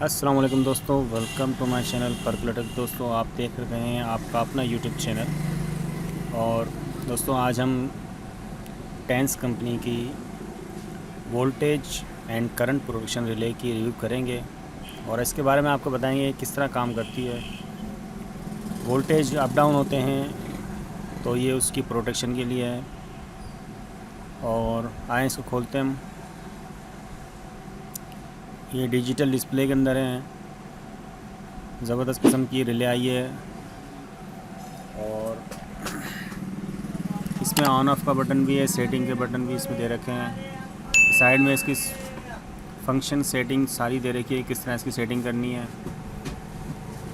अस्सलाम वालेकुम दोस्तों, welcome to my channel calculator. दोस्तों, आप देख रहे हैं आपका अपना यूट्यूब चैनल। और दोस्तों, आज हम टेंस कंपनी की voltage and current protection relay की रिव्यू करेंगे और इसके बारे में आपको बताएंगे किस तरह काम करती है। वोल्टेज अप डाउन होते हैं तो ये उसकी प्रोटेक्शन के लिए है। और आए इसको खोलते हैं हम। ये डिजिटल डिस्प्ले के अंदर है, ज़बरदस्त किस्म की रिले आई है। और इसमें ऑन ऑफ का बटन भी है, सेटिंग के बटन भी इसमें दे रखे हैं। साइड में इसकी फंक्शन सेटिंग सारी दे रखी है, किस तरह इसकी सेटिंग करनी है,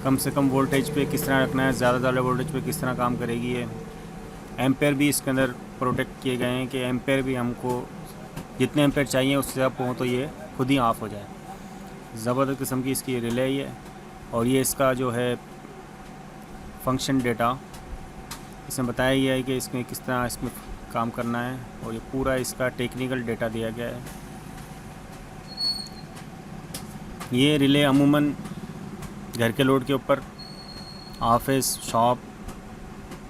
कम से कम वोल्टेज पे किस तरह रखना है, ज़्यादा वोल्टेज पे किस तरह काम करेगी ये। एम्पेयर भी इसके अंदर प्रोटेक्ट किए गए हैं कि एम्पेयर भी हमको जितने एम्पेयर चाहिए उससे अप हो तो ये खुद ही ऑफ़ हो जाए। ज़बरदस्त किस्म की इसकी रिले ही है। और ये इसका जो है फंक्शन डेटा इसमें बताया गया है कि इसमें किस तरह इसमें काम करना है, और ये पूरा इसका टेक्निकल डेटा दिया गया है। ये रिले अमूमन घर के लोड के ऊपर, ऑफिस, शॉप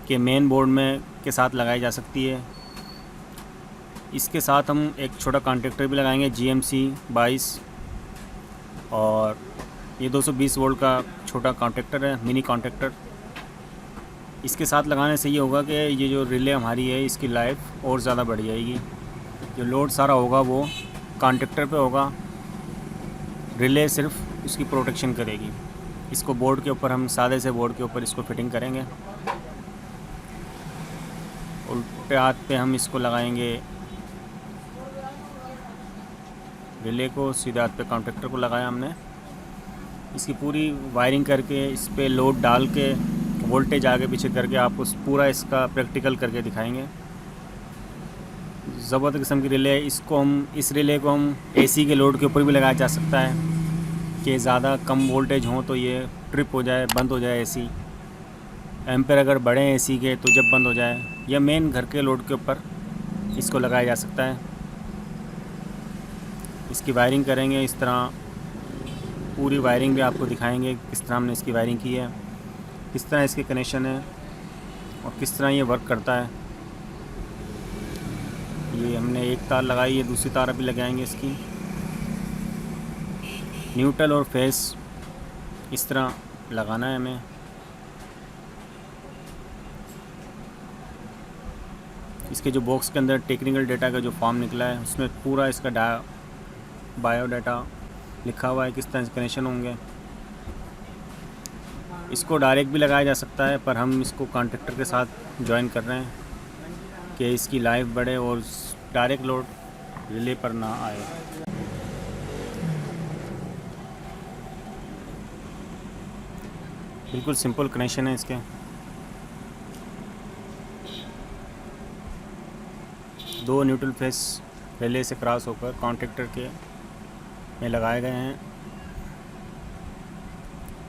के मेन बोर्ड में के साथ लगाई जा सकती है। इसके साथ हम एक छोटा कॉन्टेक्टर भी लगाएंगे GMC 22, और ये 220 वोल्ट का छोटा कॉन्टेक्टर है, मिनी कॉन्टेक्टर। इसके साथ लगाने से ये होगा कि ये जो रिले हमारी है इसकी लाइफ और ज़्यादा बढ़ जाएगी। जो लोड सारा होगा वो कॉन्टेक्टर पे होगा, रिले सिर्फ उसकी प्रोटेक्शन करेगी। इसको बोर्ड के ऊपर हम सादे से बोर्ड के ऊपर इसको फिटिंग करेंगे। उल्टे हाथ पे हम इसको लगाएंगे रिले को, सीधे हाथ पे कॉन्टेक्टर को लगाया हमने। इसकी पूरी वायरिंग करके इस पे लोड डाल के वोल्टेज आगे पीछे करके आपको पूरा इसका प्रैक्टिकल करके दिखाएंगे। ज़बरदस्त किस्म की रिले है। इस रिले को हम AC के लोड के ऊपर भी लगाया जा सकता है कि ज़्यादा कम वोल्टेज हो तो ये ट्रिप हो जाए, बंद हो जाए AC। एम्पेयर अगर बढ़े AC के तो जब बंद हो जाए, या मेन घर के लोड के ऊपर इसको लगाया जा सकता है। इसकी वायरिंग करेंगे इस तरह, पूरी वायरिंग भी आपको दिखाएंगे किस तरह हमने इसकी वायरिंग की है, किस तरह इसके कनेक्शन है और किस तरह ये वर्क करता है। ये हमने एक तार लगाई है, दूसरी तार अभी लगाएंगे इसकी। न्यूट्रल और फेस इस तरह लगाना है हमें। इसके जो बॉक्स के अंदर टेक्निकल डेटा का जो फॉर्म निकला है उसमें पूरा इसका बायोडाटा लिखा हुआ है, किस तरह से कनेक्शन होंगे। इसको डायरेक्ट भी लगाया जा सकता है, पर हम इसको कॉन्टेक्टर के साथ ज्वाइन कर रहे हैं कि इसकी लाइफ बढ़े और डायरेक्ट लोड रिले पर ना आए। बिल्कुल सिंपल कनेक्शन है इसके। दो न्यूट्रल फेस रिले से क्रॉस होकर कॉन्टेक्टर के में लगाए गए हैं।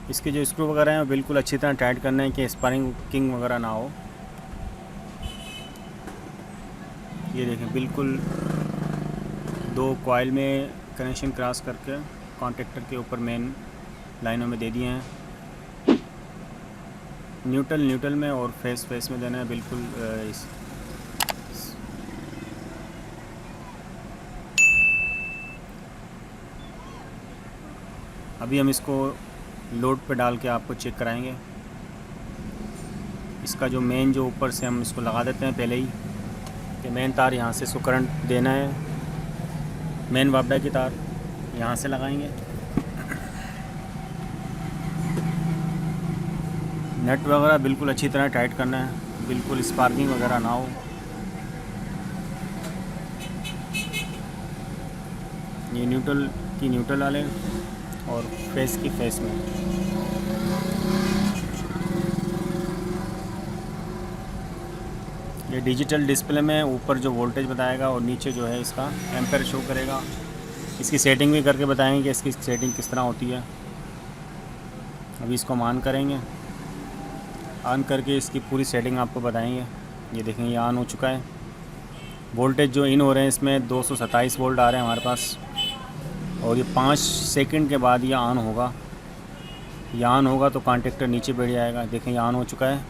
इसके जो स्क्रू वगैरह हैं वो बिल्कुल अच्छी तरह टाइट करना है कि स्पार्किंग वगैरह ना हो। ये देखें, बिल्कुल दो कॉइल में कनेक्शन क्रॉस करके कॉन्टेक्टर के ऊपर मेन लाइनों में दे दिए हैं। न्यूट्रल में और फेस में देना है बिल्कुल। अभी हम इसको लोड पे डाल के आपको चेक कराएंगे। इसका जो मेन जो ऊपर से हम इसको लगा देते हैं पहले ही, कि मेन तार यहाँ से इसको करंट देना है। मेन वापडा की तार यहाँ से लगाएंगे। नट वगैरह बिल्कुल अच्छी तरह टाइट करना है, बिल्कुल स्पार्किंग वगैरह ना हो। ये न्यूट्रल वाले और फेस की फेस में। ये डिजिटल डिस्प्ले में ऊपर जो वोल्टेज बताएगा और नीचे जो है इसका एम्पेयर शो करेगा। इसकी सेटिंग भी करके बताएंगे कि इसकी सेटिंग किस तरह होती है। अभी इसको हम ऑन करेंगे, ऑन करके इसकी पूरी सेटिंग आपको बताएंगे। ये देखें, ये ऑन हो चुका है। वोल्टेज जो इन हो रहे हैं इसमें 227 वोल्ट आ रहे हैं हमारे पास। और ये 5 सेकंड के बाद ये ऑन होगा। ये ऑन होगा तो कॉन्टेक्टर नीचे बैठ जाएगा। देखें ये ऑन हो चुका है।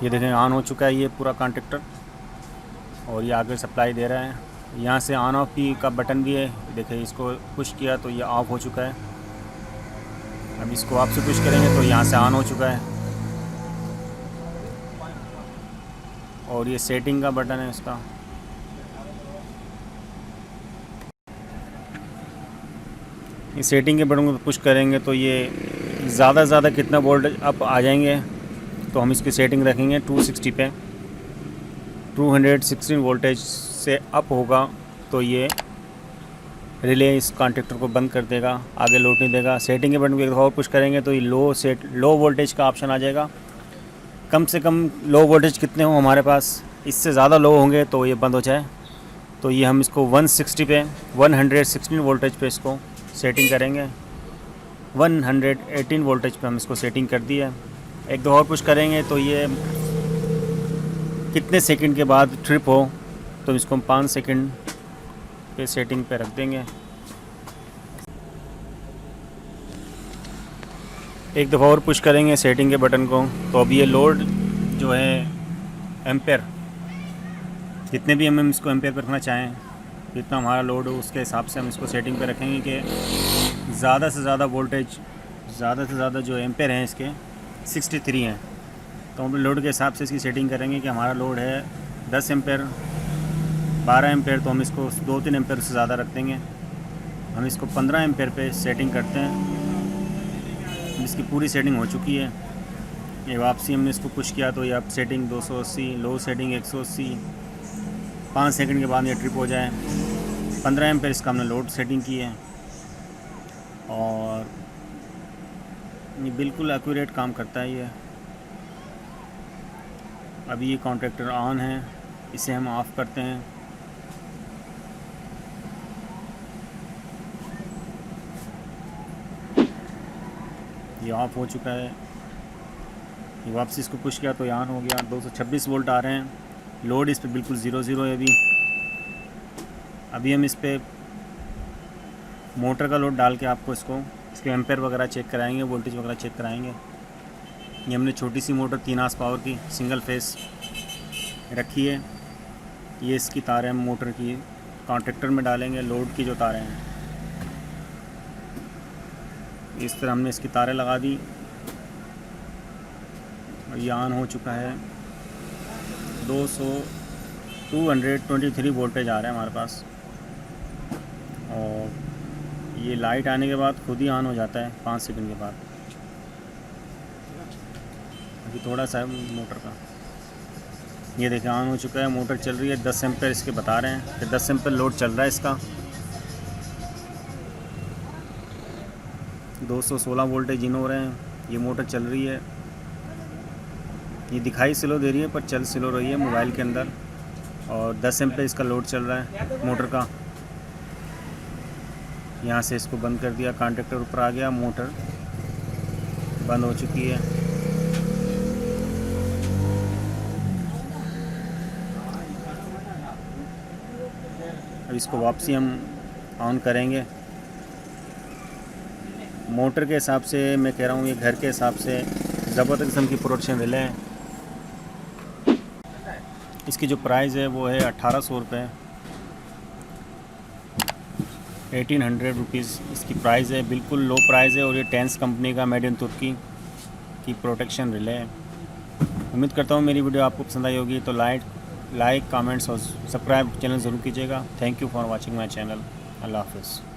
ये देखें ऑन हो चुका है ये पूरा कॉन्टेक्टर, और ये आगे सप्लाई दे रहा है। यहाँ से ऑन ऑफ भी का बटन भी है। देखिए इसको पुश किया तो ये ऑफ हो चुका है। अब इसको आप से पुश करेंगे तो यहाँ से ऑन हो चुका है। और ये सेटिंग का बटन है इसका। ये सेटिंग के बटन को पुश करेंगे तो ये ज़्यादा से ज़्यादा कितना वोल्टेज अप आ जाएंगे, तो हम इसकी सेटिंग रखेंगे 260 पे। 216 वोल्टेज से अप होगा तो ये रिले इस कॉन्टेक्टर को बंद कर देगा, आगे लोड नहीं देगा। सेटिंग के बटन को एक दफ़ा और पुश करेंगे तो ये लो वोल्टेज का ऑप्शन आ जाएगा। कम से कम लो वोल्टेज कितने हो हमारे पास, इससे ज़्यादा लो होंगे तो ये बंद हो जाए। तो ये हम इसको 116 वोल्टेज पे इसको सेटिंग करेंगे। 118 वोल्टेज पे हम इसको सेटिंग कर दी है। एक दो और पुश करेंगे तो ये कितने सेकंड के बाद ट्रिप हो, तो इसको हम 5 सेकंड पे सेटिंग पे रख देंगे। एक दफ़ा और पुश करेंगे सेटिंग के बटन को तो अब ये लोड जो है एम्पेयर, जितने भी हम इसको एम्पेयर पर रखना चाहें, जितना हमारा लोड हो उसके हिसाब से हम इसको सेटिंग पे रखेंगे कि ज़्यादा से ज़्यादा वोल्टेज, ज़्यादा से ज़्यादा जो एम्पेयर हैं इसके 63 हैं। तो हम लोड के हिसाब से इसकी सेटिंग करेंगे कि हमारा लोड है 10 एम्पेयर, 12 एम्पेयर, तो हम इसको 2-3 एम्पेयर से ज़्यादा रख देंगे। हम इसको 15 एम्पेयर पे सेटिंग करते हैं। इसकी पूरी सेटिंग हो चुकी है। ये वापसी हमने इसको पुश किया तो ये अब सेटिंग 280, लो सेटिंग 180, 5 सेकंड के बाद ये ट्रिप हो जाए। 15 एम्पेयर इसका हमने लोड सेटिंग की है और ये बिल्कुल एक्यूरेट काम करता है ये। अभी ये कॉन्ट्रैक्टर ऑन है, इसे हम ऑफ़ करते हैं। ये ऑफ हो चुका है। ये वापसी इसको पुश किया तो ये ऑन हो गया। 226 वोल्ट आ रहे हैं। लोड इस पे बिल्कुल 0 है अभी हम इस पे मोटर का लोड डाल के आपको इसके एम्पेयर वगैरह चेक कराएंगे, वोल्टेज वगैरह चेक कराएंगे। ये हमने छोटी सी मोटर 3 आस पावर की सिंगल फेस रखी है। ये इसकी तारें हम मोटर की कॉन्ट्रैक्टर में डालेंगे, लोड की जो तारें हैं इस तरह हमने इसकी तारें लगा दी और ये ऑन हो चुका है। 223 वोल्टेज आ रहा है हमारे पास और ये लाइट आने के बाद खुद ही ऑन हो जाता है 5 सेकंड के बाद। अभी थोड़ा सा मोटर का ये देखिए ऑन हो चुका है, मोटर चल रही है। 10 एम्पेयर इसके बता रहे हैं कि 10 एम्पेयर लोड चल रहा है इसका। 216 वोल्टेज इन हो रहे हैं। ये मोटर चल रही है। ये दिखाई स्लो दे रही है पर चल स्लो रही है मोबाइल के अंदर। और 10 एम्पेयर इसका लोड चल रहा है मोटर का। यहाँ से इसको बंद कर दिया, कॉन्टैक्टर ऊपर आ गया, मोटर बंद हो चुकी है। अब इसको वापसी हम ऑन करेंगे। मोटर के हिसाब से मैं कह रहा हूँ, ये घर के हिसाब से ज़बरदस्त किस्म की प्रोडक्शन रिले है। इसकी जो प्राइस है वो है 1800 रुपये, 1800 रुपीज़ इसकी प्राइस है। बिल्कुल लो प्राइस है और ये टेंस कंपनी का मेड इन तुर्की की प्रोटेक्शन रिले है। उम्मीद करता हूँ मेरी वीडियो आपको पसंद आई होगी, तो लाइक कमेंट्स और सब्सक्राइब चैनल ज़रूर कीजिएगा। Thank you for watching my channel. अल्लाह हाफ़िज़।